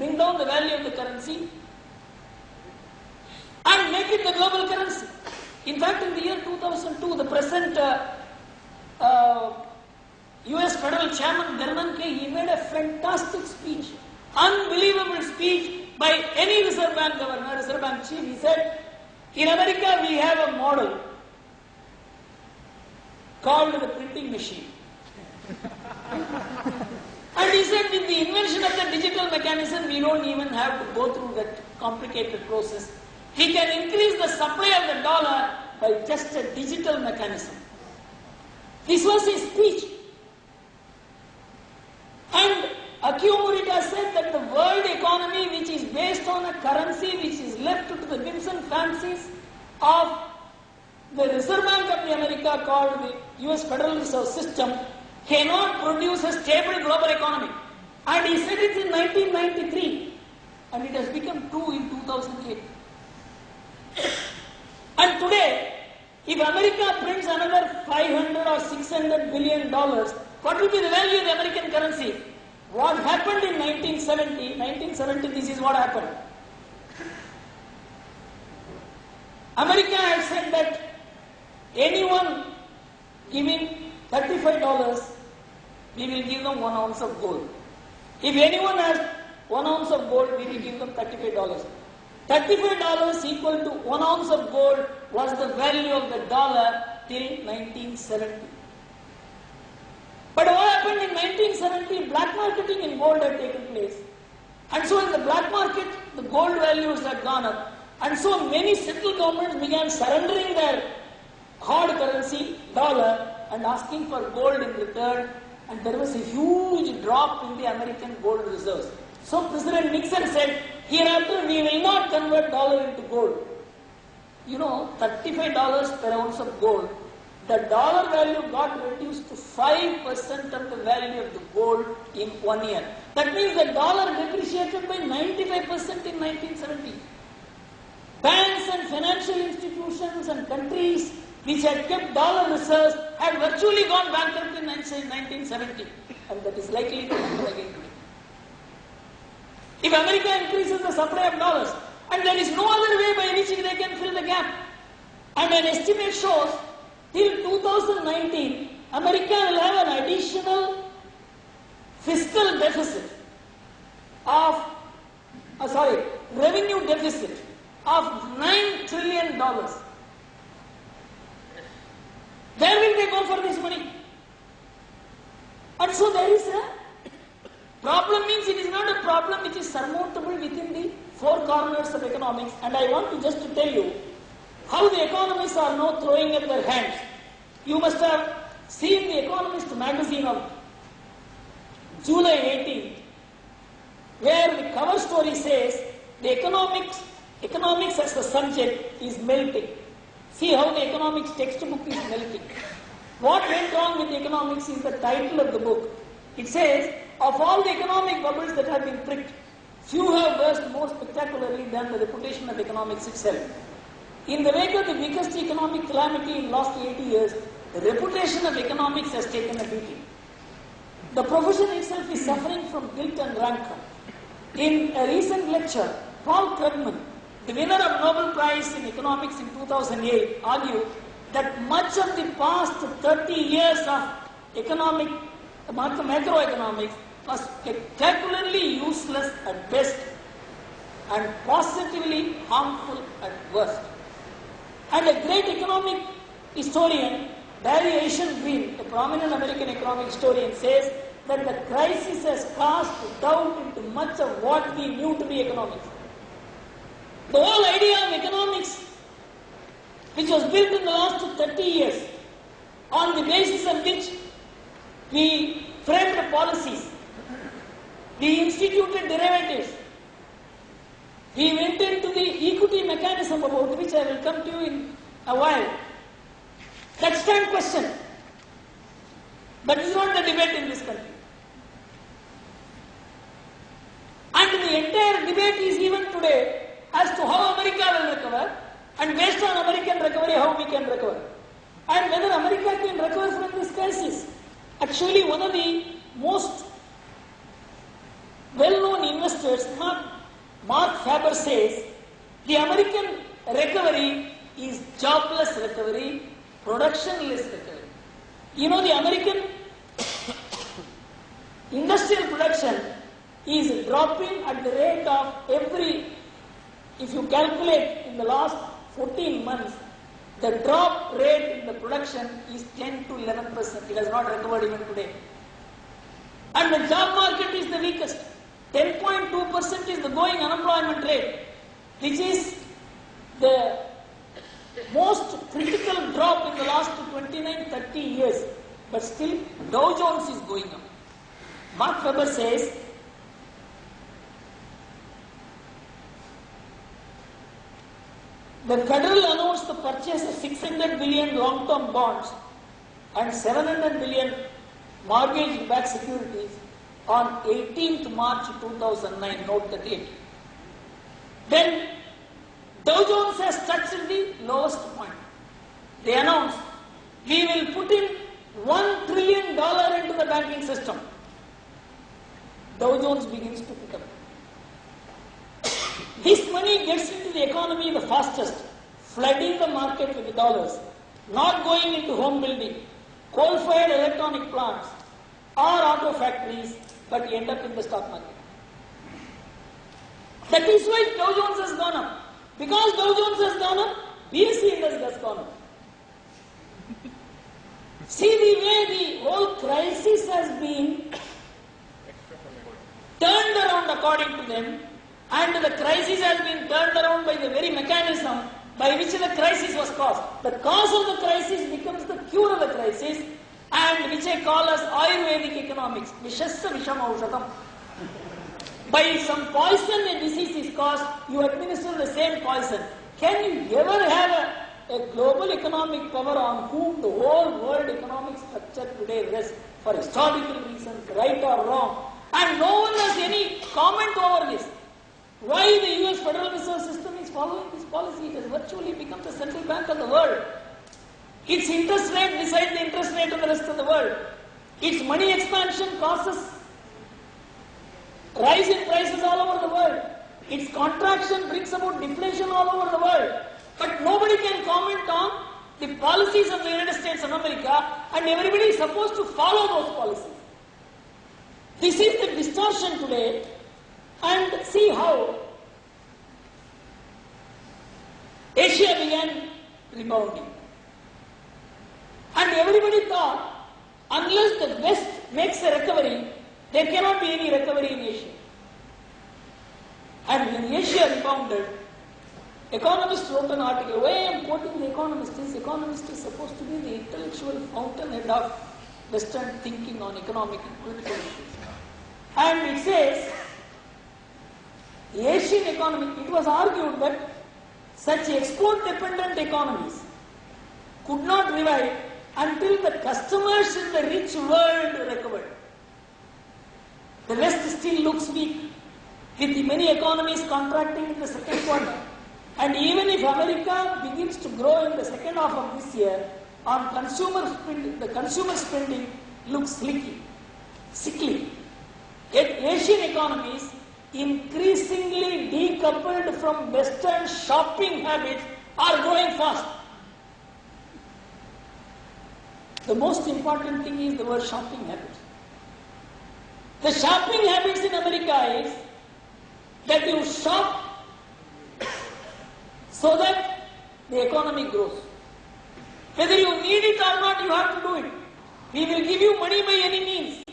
bring down the value of the currency and make it the global currency. In fact, in the year 2002, the present US Federal Chairman he made a fantastic speech, unbelievable speech by any Reserve Bank governor, Reserve Bank chief. He said, in America we have a model called the printing machine. And he said, with the invention of the digital mechanism, we don't even have to go through that complicated process. He can increase the supply of the dollar by just a digital mechanism. This was his speech. And Gurumurthy said that the world economy, which is based on a currency which is left to the whims and fancies of the Reserve Bank of the America called the US Federal Reserve System, cannot produce a stable global economy. And he said it in 1993, and it has become true in 2008. And today, if America prints another 500 or 600 billion dollars, what will be the value of the American currency? What happened in 1970? 1970, this is what happened. America had said that anyone giving $35, we will give them 1 ounce of gold. If anyone has 1 ounce of gold, we will give them $35. $35 equal to 1 ounce of gold was the value of the dollar till 1970. But what happened in 1970? Black marketing in gold had taken place. And so in the black market, the gold values had gone up. And so many central governments began surrendering their hard currency, dollar, and asking for gold in return. And there was a huge drop in the American gold reserves. So President Nixon said, hereafter we will not convert dollar into gold. You know, $35 per ounce of gold. The dollar value got reduced to 5% of the value of the gold in 1 year. That means the dollar depreciated by 95% in 1970. Banks and financial institutions and countries which had kept dollar reserves had virtually gone bankrupt in 1970. And that is likely to happen again today. If America increases the supply of dollars, and there is no other way by which they can fill the gap. And an estimate shows, till 2019, America will have an additional fiscal deficit of, revenue deficit of $9 trillion. Where will they go for this money? And so there is a problem. Means it is not a problem which is surmountable within the four corners of economics. And I want to just to tell you how the economists are now throwing up their hands. You must have seen the Economist magazine of July 18th, where the cover story says the economics as a subject is melting. See how the economics textbook is melting. What went wrong with economics is the title of the book. It says, of all the economic bubbles that have been pricked, few have burst more spectacularly than the reputation of economics itself. In the wake of the biggest economic calamity in the last 80 years, the reputation of economics has taken a beating. The profession itself is suffering from guilt and rancor. In a recent lecture, Paul Krugman, the winner of Nobel Prize in Economics in 2008, argued that much of the past 30 years of macroeconomics was spectacularly useless at best and positively harmful at worst. And a great economic historian, Barry Eichengreen, a prominent American economic historian, says that the crisis has cast doubt into much of what we knew to be economics. The whole idea of economics, which was built in the last 30 years, on the basis of which we framed policies, we instituted derivatives, we went into the equity mechanism, about which I will come to you in a while. That stands question. But it is not the debate in this country. And the entire debate is even today as to how America will recover, and based on American recovery, how we can recover. And whether America can recover from this crisis. Actually, one of the most well-known investors investors, Mark Faber says, the American recovery is jobless recovery, productionless recovery. You know, the American industrial production is dropping at the rate of if you calculate in the last 14 months, the drop rate in the production is 10 to 11%. It has not recovered even today. And the job market is the weakest. 10.2% is the going unemployment rate, which is the most critical drop in the last 29-30 years. But still, Dow Jones is going up. Mark Faber says, the Federal announced the purchase of 600 billion long-term bonds and 700 billion mortgage-backed securities on 18th March 2009. Note the date. Then Dow Jones has touched the lowest point. They announced, we will put in $1 trillion into the banking system. Dow Jones begins to pick up. This money gets into the economy the fastest, flooding the market with dollars, not going into home building, coal-fired electronic plants, or auto factories, but end up in the stock market. That is why Dow Jones has gone up. Because Dow Jones has gone up, BSE index has gone up. See the way the whole crisis has been turned around according to them, and the crisis has been turned around by the very mechanism by which the crisis was caused. The cause of the crisis becomes the cure of the crisis, and which I call as Ayurvedic economics. Vishassa Vishama Aushadam. By some poison a disease is caused, you administer the same poison. Can you ever have a global economic power on whom the whole world economic structure today rests for historical reasons, right or wrong? And no one has any comment over this. Why the US Federal Reserve System is following this policy? It has virtually become the central bank of the world. Its interest rate decides the interest rate of the rest of the world. Its money expansion causes rise in prices all over the world. Its contraction brings about deflation all over the world. But nobody can comment on the policies of the United States of America, and everybody is supposed to follow those policies. This is the distortion today. And see how Asia began rebounding. And everybody thought, unless the West makes a recovery, there cannot be any recovery in Asia. And when Asia rebounded, Economist wrote an article. Why I am quoting the Economist is, Economist is supposed to be the intellectual fountainhead of Western thinking on economic and political issues. And it says, the Asian economy, it was argued that such export-dependent economies could not revive until the customers in the rich world recovered. The West still looks weak, with the many economies contracting in the second quarter. And even if America begins to grow in the second half of this year, on consumer spending, the consumer spending looks sickly. Yet Asian economies, increasingly decoupled from Western shopping habits, are growing fast. The most important thing is the word shopping habits. The shopping habits in America is that you shop so that the economy grows. Whether you need it or not, you have to do it. We will give you money by any means.